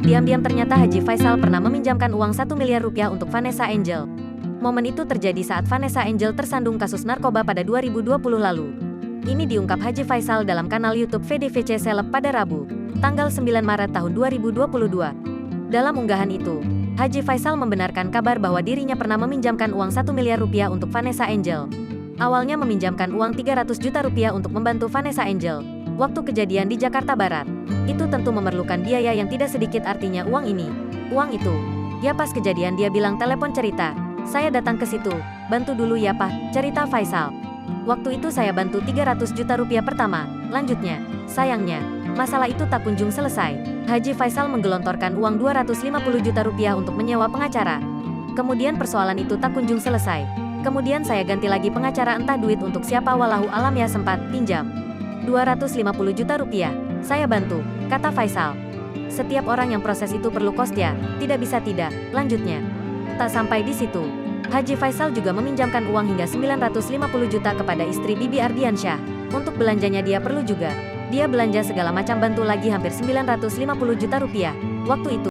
Diam-diam ternyata Haji Faisal pernah meminjamkan uang 1 miliar rupiah untuk Vanessa Angel. Momen itu terjadi saat Vanessa Angel tersandung kasus narkoba pada 2020 lalu. Ini diungkap Haji Faisal dalam kanal YouTube VDVC Seleb pada Rabu, tanggal 9 Maret tahun 2022. Dalam unggahan itu, Haji Faisal membenarkan kabar bahwa dirinya pernah meminjamkan uang 1 miliar rupiah untuk Vanessa Angel. Awalnya meminjamkan uang 300 juta rupiah untuk membantu Vanessa Angel waktu kejadian di Jakarta Barat. Itu tentu memerlukan biaya yang tidak sedikit, artinya uang itu. Ya pas kejadian dia bilang telepon cerita, saya datang ke situ, bantu dulu ya Pak, cerita Faisal. Waktu itu saya bantu 300 juta rupiah pertama, lanjutnya, sayangnya, masalah itu tak kunjung selesai. Haji Faisal menggelontorkan uang 250 juta rupiah untuk menyewa pengacara. Kemudian persoalan itu tak kunjung selesai. Kemudian saya ganti lagi pengacara, entah duit untuk siapa walahu alam, ya sempat pinjam 250 juta rupiah. Saya bantu, kata Faisal. Setiap orang yang proses itu perlu kos ya, tidak bisa tidak, lanjutnya. Tak sampai di situ, Haji Faisal juga meminjamkan uang hingga 950 juta kepada istri Bibi Ardiansyah. Untuk belanjanya dia perlu juga. Dia belanja segala macam, bantu lagi hampir 950 juta rupiah. Waktu itu